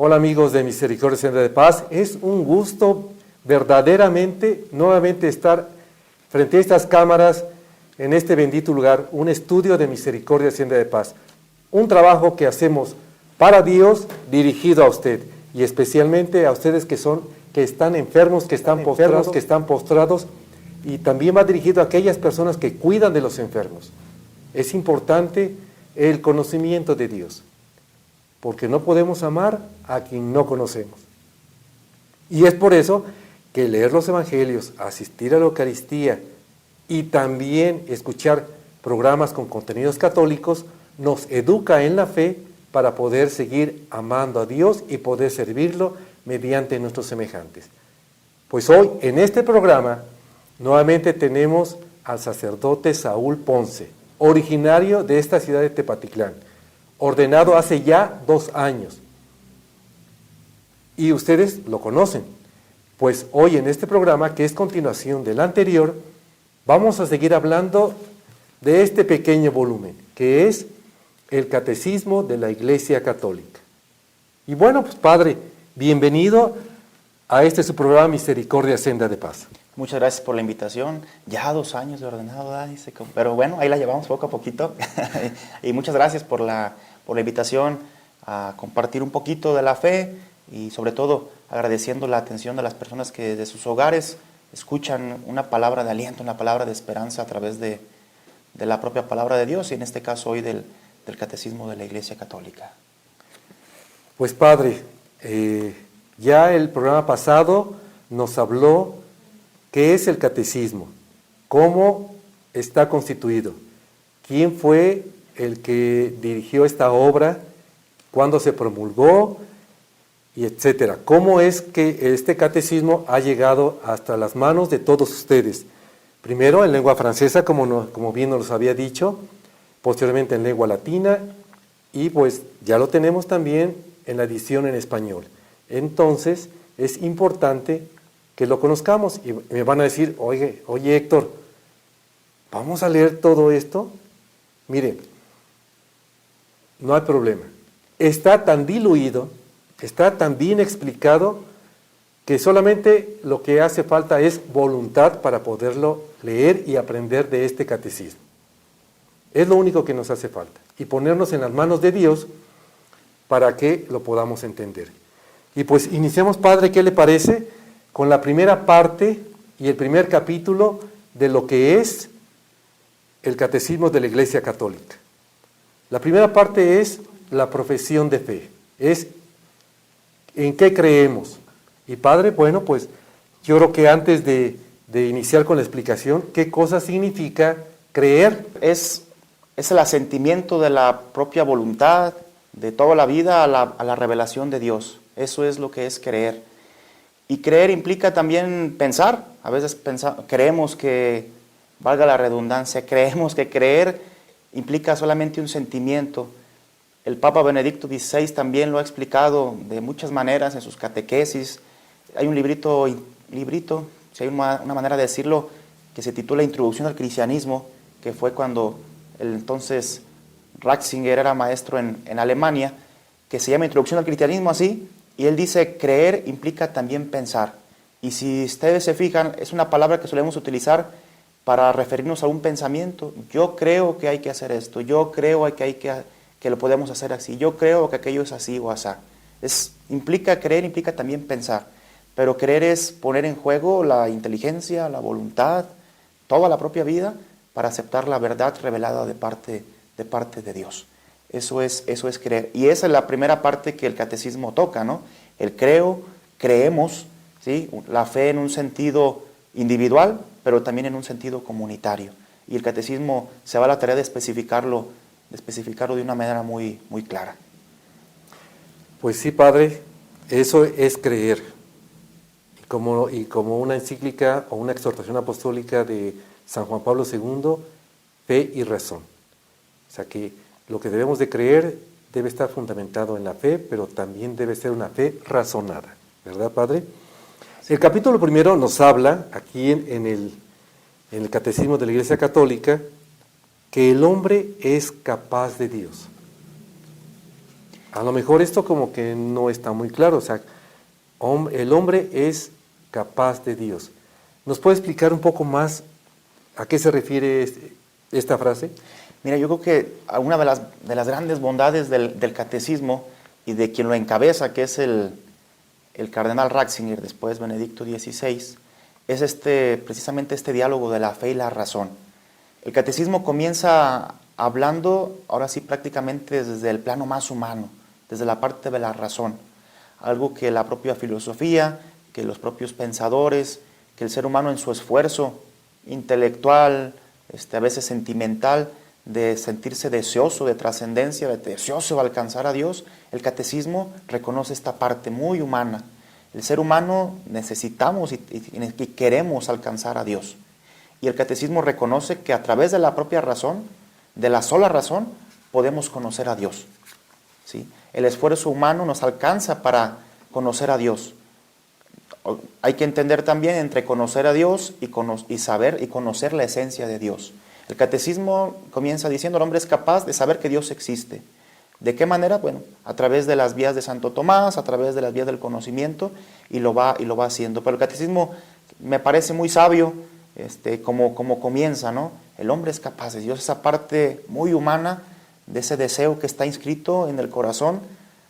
Hola amigos de Misericordia Senda de Paz, es un gusto verdaderamente nuevamente estar frente a estas cámaras en este bendito lugar, un estudio de Misericordia Senda de Paz, un trabajo que hacemos para Dios dirigido a usted y especialmente a ustedes que están enfermos, que están postrados y también va dirigido a aquellas personas que cuidan de los enfermos. Es importante el conocimiento de Dios, porque no podemos amar a quien no conocemos. Y es por eso que leer los evangelios, asistir a la Eucaristía y también escuchar programas con contenidos católicos nos educa en la fe para poder seguir amando a Dios y poder servirlo mediante nuestros semejantes. Pues hoy en este programa nuevamente tenemos al sacerdote Saúl Ponce, originario de esta ciudad de Tepatitlán, ordenado hace ya 2 años. Y ustedes lo conocen, pues hoy en este programa, que es continuación del anterior, vamos a seguir hablando de este pequeño volumen, que es el Catecismo de la Iglesia Católica. Y bueno, pues Padre, bienvenido a su programa Misericordia Senda de Paz. Muchas gracias por la invitación. Ya 2 años de ordenado, Dani, pero bueno, ahí la llevamos poco a poquito. Y muchas gracias por la invitación a compartir un poquito de la fe y sobre todo agradeciendo la atención de las personas que desde sus hogares escuchan una palabra de aliento, una palabra de esperanza a través de la propia palabra de Dios y en este caso hoy del Catecismo de la Iglesia Católica. Pues Padre, ya el programa pasado nos habló qué es el catecismo, cómo está constituido, quién fue el que dirigió esta obra, cuándo se promulgó, y etcétera. Cómo es que este catecismo ha llegado hasta las manos de todos ustedes. Primero en lengua francesa, como bien nos había dicho, posteriormente en lengua latina, y pues ya lo tenemos también en la edición en español. Entonces es importante que lo conozcamos y me van a decir, oye Héctor, ¿vamos a leer todo esto? Miren, no hay problema. Está tan diluido, está tan bien explicado que solamente lo que hace falta es voluntad para poderlo leer y aprender de este catecismo. Es lo único que nos hace falta y ponernos en las manos de Dios para que lo podamos entender. Y pues iniciamos, Padre, ¿qué le parece? Con la primera parte y el primer capítulo de lo que es el Catecismo de la Iglesia Católica. La primera parte es la profesión de fe, es en qué creemos. Y Padre, bueno, pues yo creo que antes de iniciar con la explicación, ¿qué cosa significa creer? Es el asentimiento de la propia voluntad de toda la vida a la revelación de Dios. Eso es lo que es creer. Y creer implica también pensar. A veces creemos que, valga la redundancia, creemos que creer implica solamente un sentimiento. El Papa Benedicto XVI también lo ha explicado de muchas maneras en sus catequesis. Hay un librito, si hay una manera de decirlo, que se titula Introducción al Cristianismo, que fue cuando el entonces Ratzinger era maestro en Alemania, que se llama Introducción al Cristianismo así, y él dice, creer implica también pensar. Y si ustedes se fijan, es una palabra que solemos utilizar para referirnos a un pensamiento. Yo creo que hay que hacer esto, yo creo que lo podemos hacer así, yo creo que aquello es así o asá. Creer implica también pensar, pero creer es poner en juego la inteligencia, la voluntad, toda la propia vida para aceptar la verdad revelada de parte de Dios. Eso es creer. Y esa es la primera parte que el catecismo toca, ¿no? El creemos, ¿sí? La fe en un sentido individual, pero también en un sentido comunitario. Y el catecismo se va a la tarea de especificarlo de una manera muy, muy clara. Pues sí, Padre, eso es creer. Y como una encíclica o una exhortación apostólica de San Juan Pablo II, fe y razón. O sea que lo que debemos de creer debe estar fundamentado en la fe, pero también debe ser una fe razonada. ¿Verdad, Padre? Sí. El capítulo primero nos habla, aquí en el Catecismo de la Iglesia Católica, que el hombre es capaz de Dios. a lo mejor esto como que no está muy claro. O sea, el hombre es capaz de Dios. ¿Nos puede explicar un poco más a qué se refiere esta frase? Mira, yo creo que una de las grandes bondades del catecismo y de quien lo encabeza, que es el cardenal Ratzinger, después Benedicto XVI, es precisamente este diálogo de la fe y la razón. El catecismo comienza hablando, ahora sí prácticamente desde el plano más humano, desde la parte de la razón, algo que la propia filosofía, que los propios pensadores, que el ser humano en su esfuerzo intelectual, a veces sentimental, de sentirse deseoso de trascendencia, deseoso de alcanzar a Dios, el catecismo reconoce esta parte muy humana. El ser humano necesitamos y queremos alcanzar a Dios. Y el catecismo reconoce que a través de la propia razón, de la sola razón, podemos conocer a Dios. ¿Sí? El esfuerzo humano nos alcanza para conocer a Dios. Hay que entender también entre conocer a Dios y saber y conocer la esencia de Dios. El catecismo comienza diciendo: el hombre es capaz de saber que Dios existe. ¿De qué manera? Bueno, a través de las vías de Santo Tomás, a través de las vías del conocimiento, y lo va haciendo. Pero el catecismo me parece muy sabio, como comienza, ¿no? El hombre es capaz de Dios, esa parte muy humana de ese deseo que está inscrito en el corazón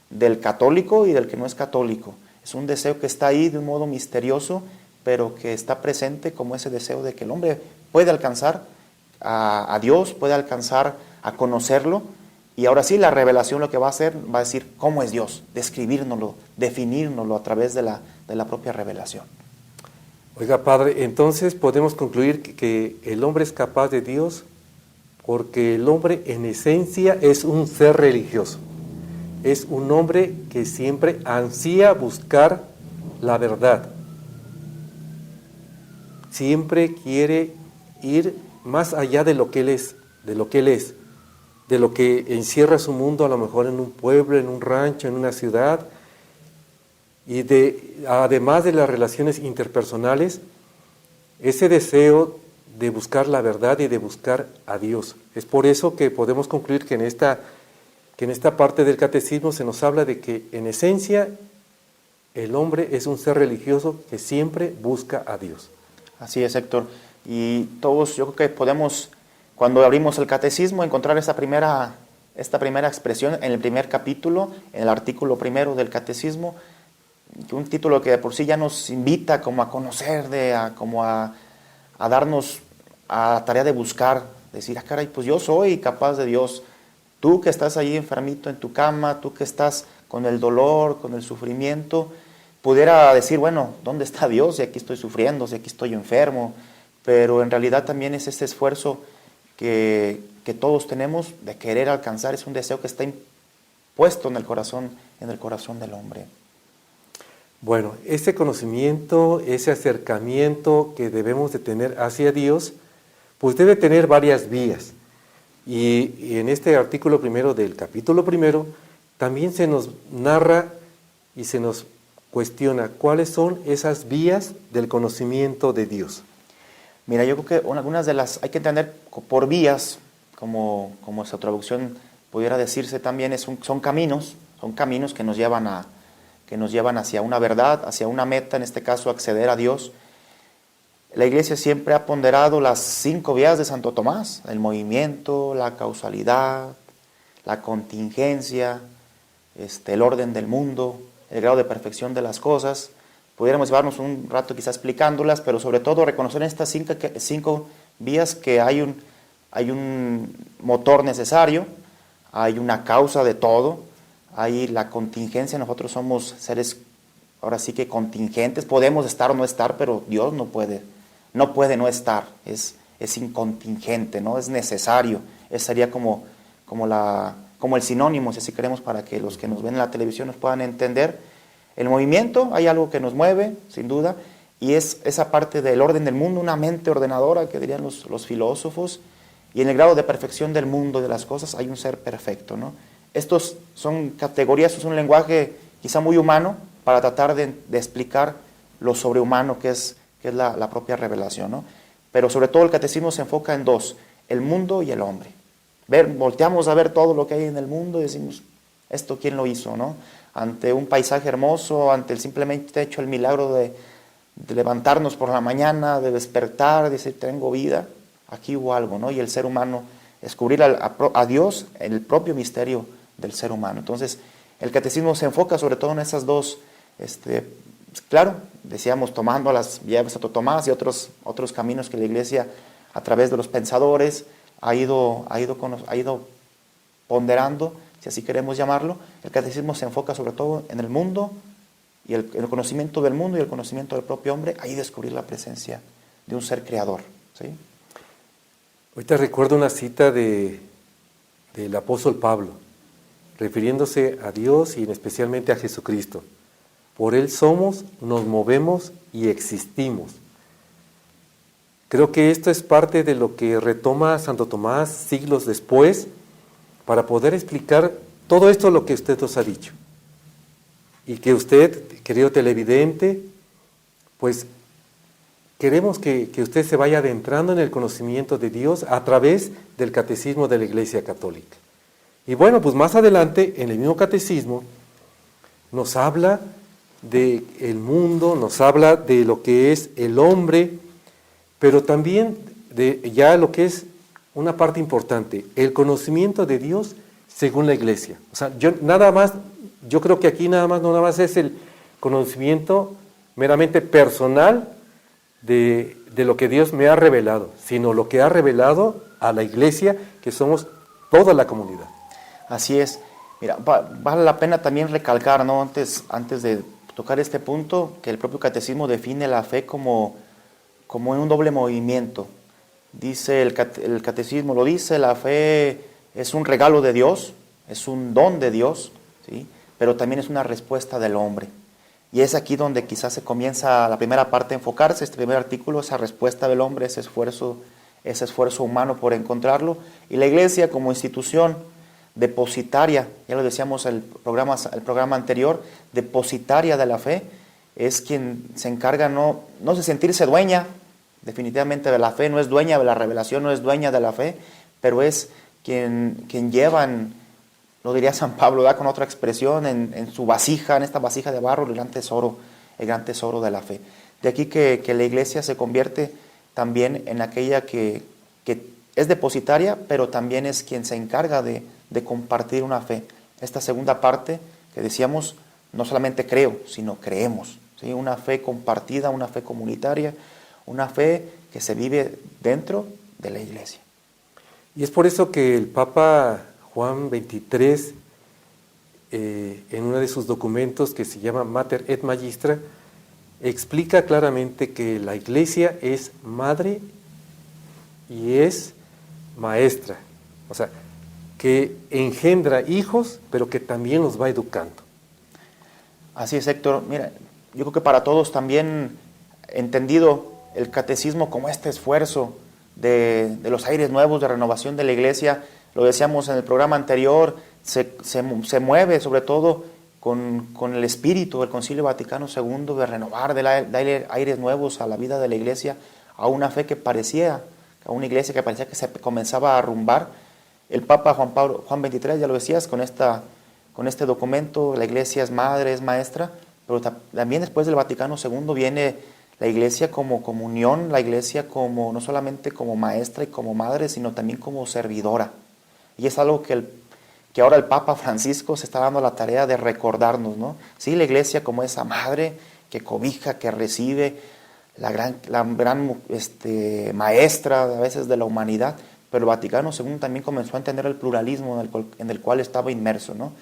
del católico y del que no es católico. Es un deseo que está ahí de un modo misterioso, pero que está presente como ese deseo de que el hombre puede alcanzar a Dios, puede alcanzar a conocerlo. Y ahora sí, la revelación lo que va a hacer, va a decir cómo es Dios, describírnoslo, definírnoslo a través de la propia revelación. Oiga, Padre, entonces podemos concluir que el hombre es capaz de Dios porque el hombre en esencia es un ser religioso. Es un hombre que siempre ansía buscar la verdad. Siempre quiere ir más allá de lo que él es, de lo que encierra su mundo, a lo mejor en un pueblo, en un rancho, en una ciudad, y además de las relaciones interpersonales, ese deseo de buscar la verdad y de buscar a Dios. Es por eso que podemos concluir que en esta parte del catecismo se nos habla de que en esencia el hombre es un ser religioso que siempre busca a Dios. Así es, Héctor. Y todos, yo creo que podemos, cuando abrimos el catecismo, encontrar esta primera expresión en el primer capítulo, en el artículo primero del catecismo, un título que de por sí ya nos invita como a conocer, como a darnos a la tarea de buscar, decir, caray, pues yo soy capaz de Dios. Tú que estás ahí enfermito en tu cama, tú que estás con el dolor, con el sufrimiento, pudiera decir, bueno, ¿dónde está Dios? Si aquí estoy sufriendo, si aquí estoy enfermo. Pero en realidad también es ese esfuerzo que todos tenemos de querer alcanzar, es un deseo que está impuesto en el corazón del hombre. Bueno, ese conocimiento, ese acercamiento que debemos de tener hacia Dios, pues debe tener varias vías. Y en este artículo primero del capítulo primero, también se nos narra y se nos cuestiona cuáles son esas vías del conocimiento de Dios. Mira, yo creo que algunas de las hay que entender por vías, como esa traducción pudiera decirse también, son caminos que nos llevan hacia una verdad, hacia una meta, en este caso acceder a Dios. La Iglesia siempre ha ponderado las 5 vías de Santo Tomás: el movimiento, la causalidad, la contingencia, el orden del mundo, el grado de perfección de las cosas. Pudiéramos llevarnos un rato quizás explicándolas, pero sobre todo reconocer en estas 5 vías que hay un motor necesario, hay una causa de todo, hay la contingencia. Nosotros somos seres ahora sí que contingentes, podemos estar o no estar, pero Dios no puede no estar, es incontingente, ¿no? Es necesario. Ese sería como el sinónimo, si así queremos, para que los que nos ven en la televisión nos puedan entender. El movimiento, hay algo que nos mueve, sin duda, y es esa parte del orden del mundo, una mente ordenadora, que dirían los filósofos, y en el grado de perfección del mundo, de las cosas, hay un ser perfecto, ¿no? Estos son categorías, es un lenguaje quizá muy humano para tratar de explicar lo sobrehumano que es la propia revelación, ¿no? Pero sobre todo el catecismo se enfoca en 2, el mundo y el hombre. Volteamos a ver todo lo que hay en el mundo y decimos, ¿Esto quién lo hizo, no? Ante un paisaje hermoso, ante el simplemente hecho el milagro de levantarnos por la mañana, de despertar, de decir, tengo vida, aquí hubo algo, ¿no? Y el ser humano, descubrir a Dios en el propio misterio del ser humano. Entonces, el catecismo se enfoca sobre todo en esas dos, claro, decíamos, tomando las vías de Santo Tomás y otros caminos que la Iglesia, a través de los pensadores, ha ido ponderando, si así queremos llamarlo. El catecismo se enfoca sobre todo en el mundo, y el conocimiento del mundo y el conocimiento del propio hombre, ahí descubrir la presencia de un ser creador, ¿sí? Ahorita recuerdo una cita del apóstol Pablo, refiriéndose a Dios y especialmente a Jesucristo. Por Él somos, nos movemos y existimos. Creo que esto es parte de lo que retoma Santo Tomás siglos después para poder explicar todo esto lo que usted nos ha dicho. Y que usted, querido televidente, pues queremos que usted se vaya adentrando en el conocimiento de Dios a través del catecismo de la Iglesia Católica. Y bueno, pues más adelante, en el mismo catecismo, nos habla del mundo, nos habla de lo que es el hombre, pero también de ya lo que es una parte importante, el conocimiento de Dios según la Iglesia. O sea, yo creo que aquí no nada más es el conocimiento meramente personal de lo que Dios me ha revelado, sino lo que ha revelado a la Iglesia, que somos toda la comunidad. Así es. Mira, vale la pena también recalcar, ¿no? Antes de tocar este punto, que el propio catecismo define la fe como en un doble movimiento. Dice el catecismo, lo dice, la fe es un regalo de Dios, es un don de Dios, ¿sí? Pero también es una respuesta del hombre. Y es aquí donde quizás se comienza la primera parte a enfocarse, este primer artículo, esa respuesta del hombre, ese esfuerzo humano por encontrarlo. Y la Iglesia como institución depositaria, ya lo decíamos el programa anterior, depositaria de la fe, es quien se encarga no de sentirse dueña, definitivamente de la fe, no es dueña de la revelación, no es dueña de la fe, pero es quien lleva, lo diría San Pablo, con otra expresión, en su vasija, en esta vasija de barro, el gran tesoro de la fe. De aquí que la Iglesia se convierte también en aquella que es depositaria, pero también es quien se encarga de compartir una fe. Esta segunda parte que decíamos, no solamente creo, sino creemos, ¿sí? Una fe compartida, una fe comunitaria, una fe que se vive dentro de la Iglesia. Y es por eso que el Papa Juan XXIII, en uno de sus documentos que se llama Mater et Magistra, explica claramente que la Iglesia es madre y es maestra, o sea, que engendra hijos, pero que también los va educando. Así es, Héctor. Mira, yo creo que para todos también entendido el catecismo como este esfuerzo de los aires nuevos de renovación de la Iglesia, lo decíamos en el programa anterior, se mueve sobre todo con el espíritu del Concilio Vaticano II de renovar, de darle aires nuevos a la vida de la Iglesia, a una fe a una Iglesia que parecía que se comenzaba a arrumbar. El Papa Juan XXIII, ya lo decías, con este documento, la Iglesia es madre, es maestra, pero también después del Vaticano II viene la Iglesia como comunión, la Iglesia no solamente como maestra y como madre, sino también como servidora. Y es algo que ahora el Papa Francisco se está dando la tarea de recordarnos, ¿no? Sí, la Iglesia como esa madre que cobija, que recibe, la gran maestra a veces de la humanidad, pero el Vaticano II también comenzó a entender el pluralismo en el cual estaba inmerso, ¿no?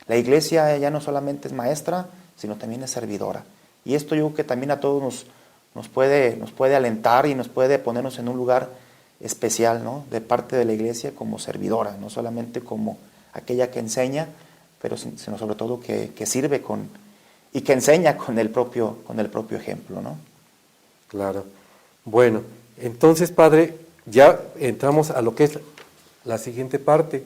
La Iglesia ya no solamente es maestra, sino también es servidora. Y esto yo creo que también a todos nos puede alentar y nos puede ponernos en un lugar especial, ¿no? De parte de la Iglesia como servidora, no solamente como aquella que enseña, pero sino sobre todo que sirve y que enseña con el propio ejemplo, ¿no? Claro. Bueno, entonces, Padre, ya entramos a lo que es la siguiente parte.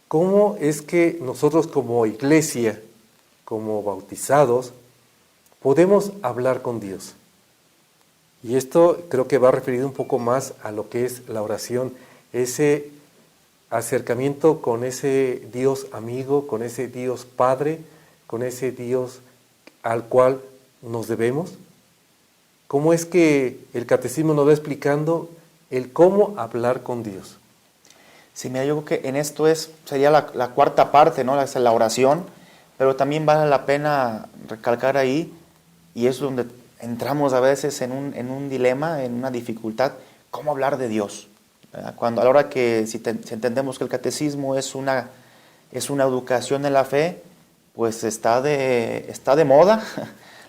¿Cómo es que nosotros como Iglesia, como bautizados, podemos hablar con Dios? Y esto creo que va referido un poco más a lo que es la oración, ese acercamiento con ese Dios amigo, con ese Dios Padre, con ese Dios al cual nos debemos? ¿Cómo es que el catecismo nos va explicando el cómo hablar con Dios? Sí, mira, yo creo que en esto sería la cuarta parte, ¿no? Es la oración, pero también vale la pena recalcar ahí, y es donde entramos a veces en un dilema, en una dificultad, ¿cómo hablar de Dios? Cuando a la hora que si entendemos que el catecismo es una educación en la fe, pues está de moda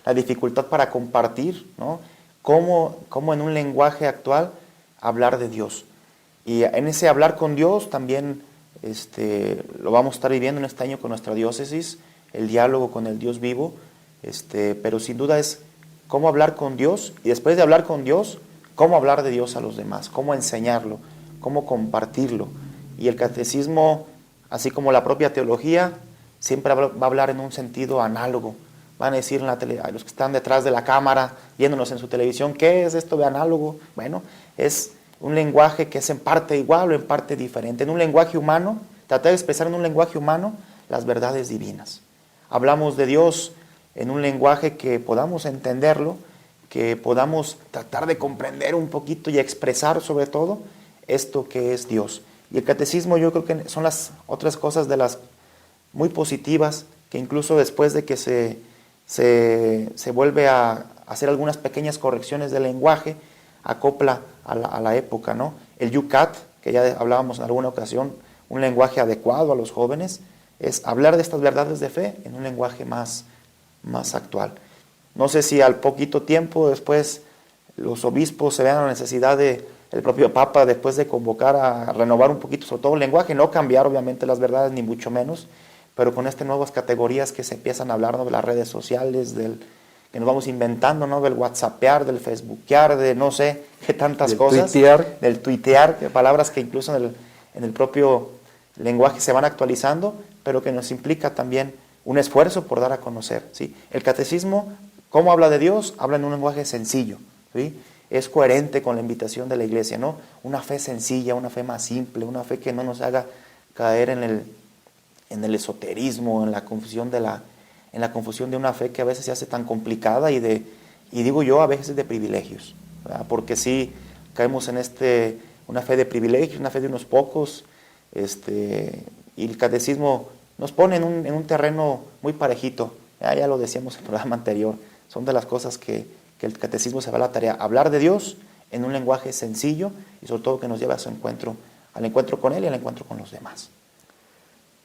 la dificultad para compartir, ¿no? Cómo en un lenguaje actual hablar de Dios. Y en ese hablar con Dios también lo vamos a estar viviendo en este año con nuestra diócesis, el diálogo con el Dios vivo, pero sin duda es cómo hablar con Dios, y después de hablar con Dios, cómo hablar de Dios a los demás, cómo enseñarlo, cómo compartirlo. Y el catecismo, así como la propia teología, siempre va a hablar en un sentido análogo. Van a decir a los que están detrás de la cámara, viéndonos en su televisión, ¿qué es esto de análogo? Bueno, es un lenguaje que es en parte igual o en parte diferente. En un lenguaje humano, tratar de expresar en un lenguaje humano las verdades divinas. Hablamos de Dios en un lenguaje que podamos entenderlo, que podamos tratar de comprender un poquito y expresar sobre todo esto que es Dios. Y el catecismo yo creo que son las otras cosas de las muy positivas, que incluso después de que se vuelve a hacer algunas pequeñas correcciones del lenguaje, acopla a la época, ¿no? El Yucat, que ya hablábamos en alguna ocasión, un lenguaje adecuado a los jóvenes, es hablar de estas verdades de fe en un lenguaje más actual. No sé si al poquito tiempo después los obispos se vean la necesidad el propio Papa, después de convocar a renovar un poquito sobre todo el lenguaje, no cambiar obviamente las verdades ni mucho menos, pero con estas nuevas categorías que se empiezan a hablar, ¿no? De las redes sociales, que nos vamos inventando, ¿no? Del whatsappear, del facebookear, de no sé qué tantas Del cosas. tuitear. Del tuitear, palabras que incluso en el propio lenguaje se van actualizando, pero que nos implica también un esfuerzo por dar a conocer, ¿sí? El catecismo, ¿cómo habla de Dios? Habla en un lenguaje sencillo, ¿sí? Es coherente con la invitación de la Iglesia, ¿no? Una fe sencilla, una fe más simple, una fe que no nos haga caer en el esoterismo, en la confusión de una fe que a veces se hace tan complicada y digo yo a veces de privilegios, ¿verdad? Porque sí caemos en una fe de privilegios, una fe de unos pocos, y el catecismo nos pone en un terreno muy parejito. Ya lo decíamos en el programa anterior, son de las cosas que el catecismo se va a la tarea, hablar de Dios en un lenguaje sencillo y sobre todo que nos lleve a al encuentro con Él y al encuentro con los demás.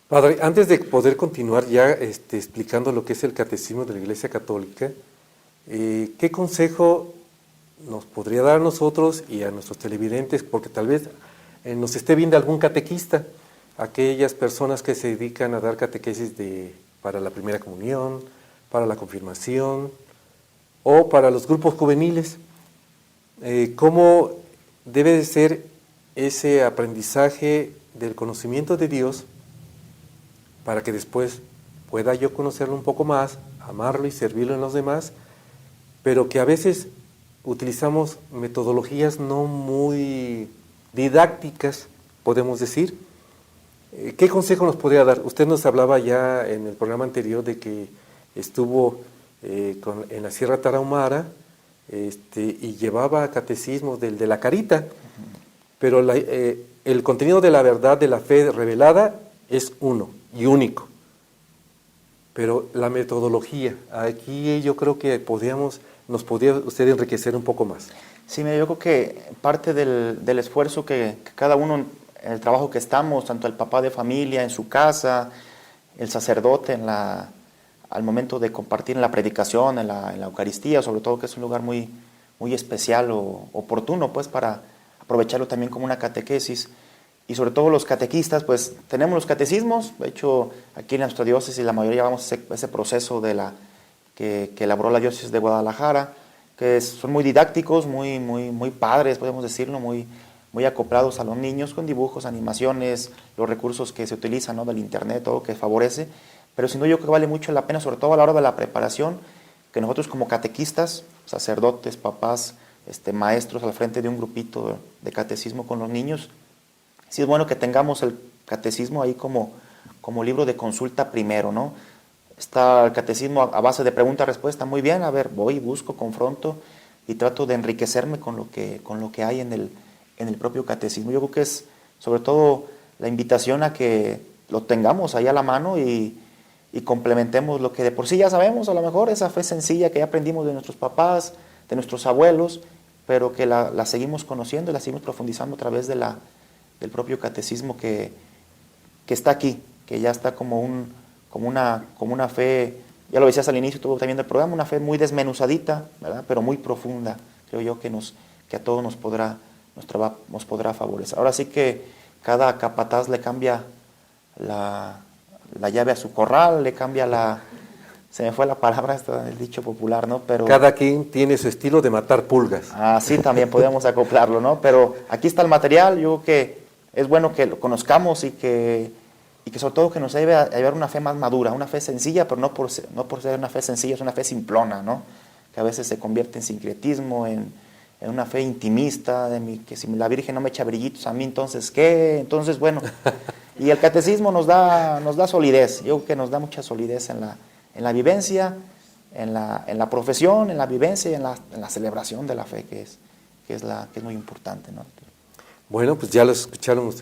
Padre, antes de poder continuar ya explicando lo que es el catecismo de la Iglesia Católica, ¿qué consejo nos podría dar a nosotros y a nuestros televidentes? Porque tal vez nos esté viendo algún catequista, aquellas personas que se dedican a dar catequesis para la primera comunión, para la confirmación o para los grupos juveniles. ¿Cómo debe de ser ese aprendizaje del conocimiento de Dios para que después pueda yo conocerlo un poco más, amarlo y servirlo en los demás, pero que a veces utilizamos metodologías no muy didácticas, podemos decir? ¿Qué consejo nos podría dar? Usted nos hablaba ya en el programa anterior de que estuvo en la Sierra Tarahumara y llevaba catecismo de la Carita, pero el contenido de la verdad de la fe revelada es uno y único. Pero la metodología, aquí yo creo que nos podría usted enriquecer un poco más. Sí, yo creo que parte del esfuerzo que cada uno, en el trabajo que estamos, tanto el papá de familia en su casa, el sacerdote al momento de compartir en la predicación, en la Eucaristía, sobre todo que es un lugar muy, muy especial o oportuno, pues para aprovecharlo también como una catequesis. Y sobre todo los catequistas, pues tenemos los catecismos. De hecho, aquí en nuestra diócesis la mayoría llevamos ese proceso que elaboró la diócesis de Guadalajara, que son muy didácticos, muy, muy, muy padres, podemos decirlo, muy, muy acoplados a los niños, con dibujos, animaciones, los recursos que se utilizan, ¿no? Del internet, todo que favorece. Pero sin duda yo creo que vale mucho la pena, sobre todo a la hora de la preparación, que nosotros como catequistas, sacerdotes, papás, maestros al frente de un grupito de catecismo con los niños, Sí es bueno que tengamos el catecismo ahí como libro de consulta primero, ¿no? Está el catecismo a base de pregunta-respuesta, muy bien, a ver, voy, busco, confronto y trato de enriquecerme con lo que hay en el propio catecismo. Yo creo que es sobre todo la invitación a que lo tengamos ahí a la mano y complementemos lo que de por sí ya sabemos, a lo mejor esa fe sencilla que ya aprendimos de nuestros papás, de nuestros abuelos, pero que la seguimos conociendo y la seguimos profundizando a través del propio catecismo que está aquí, que ya está como una fe, ya lo decías al inicio tú también del programa, una fe muy desmenuzadita, ¿verdad? Pero muy profunda, creo yo que a todos nos podrá favorecer. Ahora sí que cada capataz le cambia la llave a su corral, le cambia se me fue la palabra, el dicho popular, ¿no? Pero Cada quien tiene su estilo de matar pulgas. así también podemos acoplarlo, ¿no? Pero aquí está el material, yo creo que es bueno que lo conozcamos y que sobre todo que nos ayude a llevar una fe más madura, una fe sencilla, pero no por ser una fe sencilla, es una fe simplona, ¿no? Que a veces se convierte en sincretismo, en una fe intimista, que si la Virgen no me echa brillitos a mí, entonces ¿qué? Entonces, bueno, y el catecismo nos da solidez, yo creo que nos da mucha solidez en la vivencia, en la profesión, en la vivencia y en la celebración de la fe, que es muy importante, ¿no? Bueno, pues ya lo escucharon,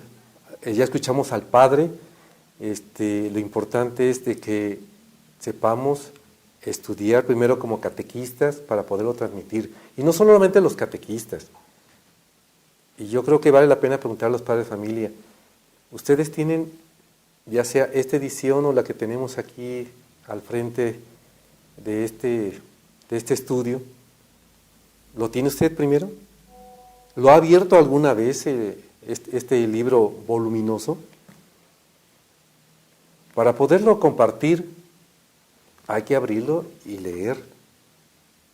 ya escuchamos al Padre. Lo importante es de que sepamos estudiar primero como catequistas para poderlo transmitir. Y no solamente los catequistas. Y yo creo que vale la pena preguntar a los padres de familia. ¿Ustedes tienen, ya sea esta edición o la que tenemos aquí al frente de este estudio, ¿lo tiene usted primero? ¿Lo ha abierto alguna vez este libro voluminoso? Para poderlo compartir hay que abrirlo y leer.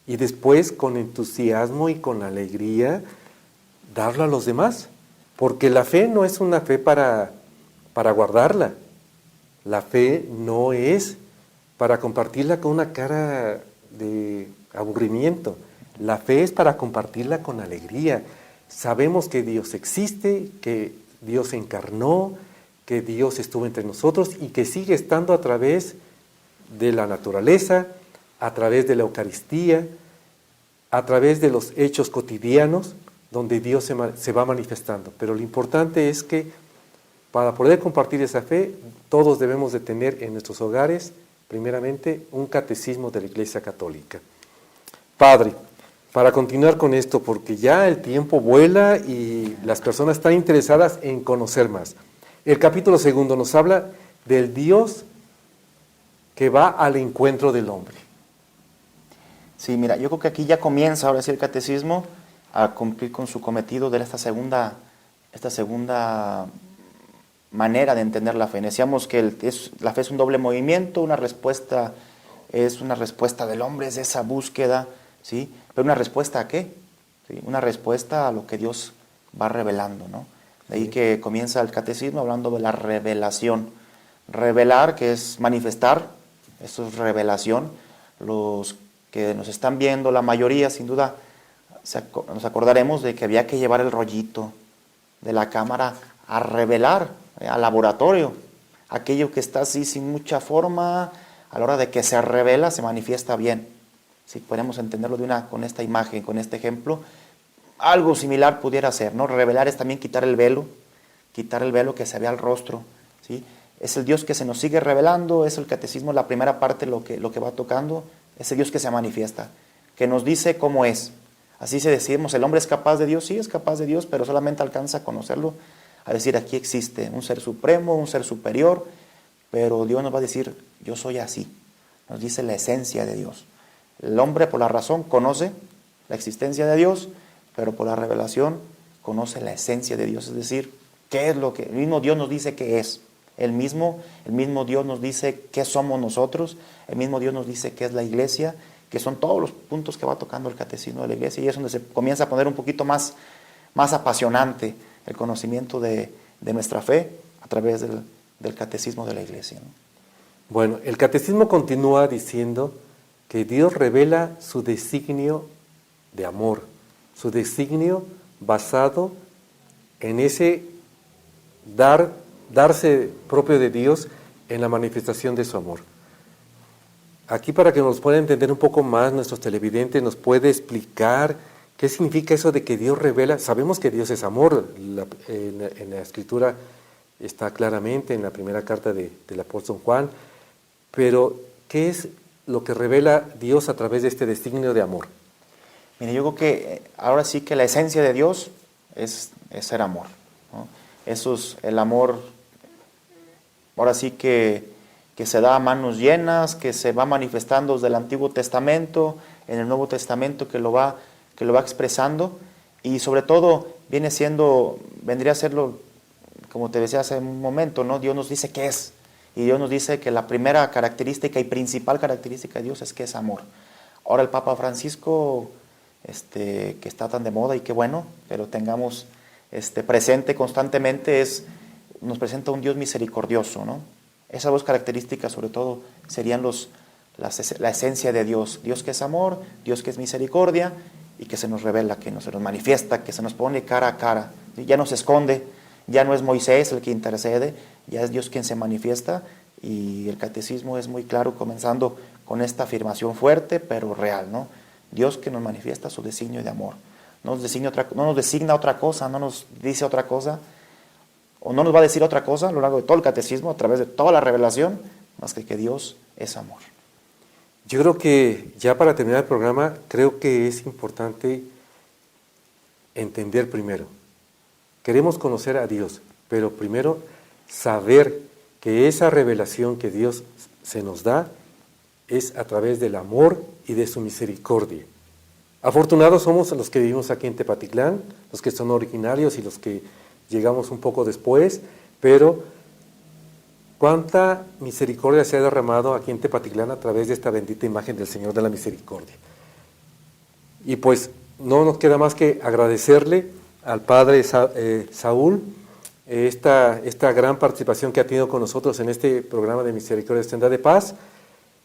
Y después con entusiasmo y con alegría darlo a los demás. Porque la fe no es una fe para guardarla. La fe no es para compartirla con una cara de aburrimiento. La fe es para compartirla con alegría. Sabemos que Dios existe, que Dios se encarnó, que Dios estuvo entre nosotros y que sigue estando a través de la naturaleza, a través de la Eucaristía, a través de los hechos cotidianos donde Dios se va manifestando. Pero lo importante es que para poder compartir esa fe, todos debemos de tener en nuestros hogares, primeramente, un catecismo de la Iglesia Católica. Padre, para continuar con esto, porque ya el tiempo vuela y las personas están interesadas en conocer más. El capítulo 2 nos habla del Dios que va al encuentro del hombre. Sí, mira, yo creo que aquí ya comienza ahora sí el catecismo a cumplir con su cometido de esta segunda manera de entender la fe. Decíamos que la fe es un doble movimiento, es una respuesta del hombre, es esa búsqueda, ¿sí? Pero ¿una respuesta a qué? ¿Sí? Una respuesta a lo que Dios va revelando, ¿no? De ahí que comienza el catecismo hablando de la revelación. Revelar, que es manifestar, eso es revelación. Los que nos están viendo, la mayoría, sin duda, nos acordaremos de que había que llevar el rollito de la cámara a revelar, al laboratorio. Aquello que está así sin mucha forma, a la hora de que se revela, se manifiesta bien. Si podemos entenderlo con esta imagen, con este ejemplo, algo similar pudiera ser, ¿no? Revelar es también quitar el velo que se vea al rostro, ¿sí? Es el Dios que se nos sigue revelando, es el catecismo, la primera parte lo que va tocando, es el Dios que se manifiesta, que nos dice cómo es. Así se decimos, ¿el hombre es capaz de Dios? Sí, es capaz de Dios, pero solamente alcanza a conocerlo, a decir, aquí existe un ser supremo, un ser superior, pero Dios nos va a decir, yo soy así. Nos dice la esencia de Dios. El hombre por la razón conoce la existencia de Dios, pero por la revelación conoce la esencia de Dios, es decir, qué es lo que el mismo Dios nos dice que es. El mismo Dios nos dice qué somos nosotros, el mismo Dios nos dice qué es la iglesia, que son todos los puntos que va tocando el catecismo de la iglesia, y es donde se comienza a poner un poquito más apasionante el conocimiento de nuestra fe a través del catecismo de la iglesia, ¿no? Bueno, el catecismo continúa diciendo que Dios revela su designio de amor, su designio basado en ese darse propio de Dios en la manifestación de su amor. Aquí, para que nos pueda entender un poco más nuestros televidentes, nos puede explicar qué significa eso de que Dios revela. Sabemos que Dios es amor, en la Escritura está claramente en la primera carta del apóstol Juan, pero ¿qué es lo que revela Dios a través de este designio de amor? Mire, yo creo que ahora sí que la esencia de Dios es ser amor, ¿no? Eso es el amor, ahora sí que se da a manos llenas, que se va manifestando desde el Antiguo Testamento, en el Nuevo Testamento que lo va expresando, y sobre todo vendría a serlo, como te decía hace un momento, ¿no? Dios nos dice qué es, y Dios nos dice que la primera característica y principal característica de Dios es que es amor. Ahora el Papa Francisco, que está tan de moda y qué bueno, pero tengamos presente constantemente, nos presenta un Dios misericordioso, ¿no? Esas dos características sobre todo serían la esencia de Dios. Dios que es amor, Dios que es misericordia y que se nos revela, que se nos manifiesta, que se nos pone cara a cara. Ya no se esconde, ya no es Moisés el que intercede, ya es Dios quien se manifiesta, y el catecismo es muy claro, comenzando con esta afirmación fuerte pero real, ¿no? Dios que nos manifiesta su designio de amor. No nos designa otra cosa, no nos dice otra cosa, o no nos va a decir otra cosa a lo largo de todo el catecismo, a través de toda la revelación, más que Dios es amor. Yo creo que ya para terminar el programa, creo que es importante entender primero. Queremos conocer a Dios, pero primero saber que esa revelación que Dios se nos da es a través del amor y de su misericordia. Afortunados somos los que vivimos aquí en Tepatitlán, los que son originarios y los que llegamos un poco después, pero cuánta misericordia se ha derramado aquí en Tepatitlán a través de esta bendita imagen del Señor de la Misericordia. Y pues no nos queda más que agradecerle al Padre Saúl esta gran participación que ha tenido con nosotros en este programa de Misericordia Senda de Paz.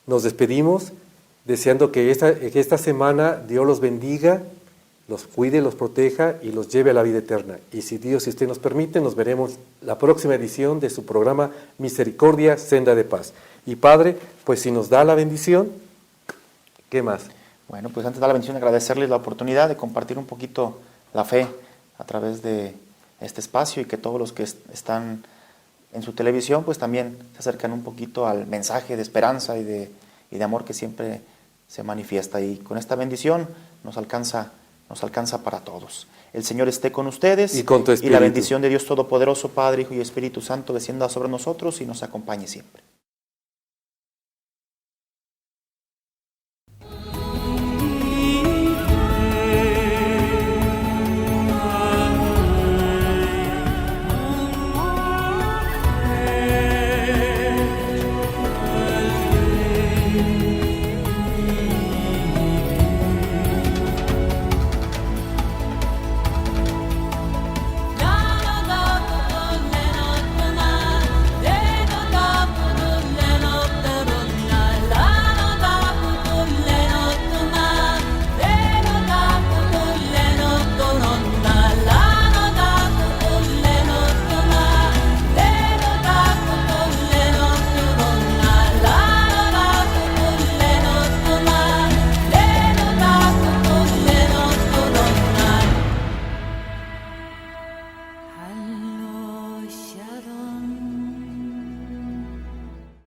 Nos despedimos deseando que esta semana Dios los bendiga, los cuide, los proteja y los lleve a la vida eterna. Y si Dios y usted nos permite, nos veremos la próxima edición de su programa Misericordia, Senda de Paz. Y Padre, pues si nos da la bendición, ¿qué más? Bueno, pues antes de dar la bendición, agradecerles la oportunidad de compartir un poquito la fe a través de este espacio, y que todos los que están en su televisión pues también se acercan un poquito al mensaje de esperanza y de amor que siempre se manifiesta. Y con esta bendición nos alcanza para todos. El Señor esté con ustedes, y con tu espíritu. Y la bendición de Dios Todopoderoso, Padre, Hijo y Espíritu Santo, descienda sobre nosotros y nos acompañe siempre.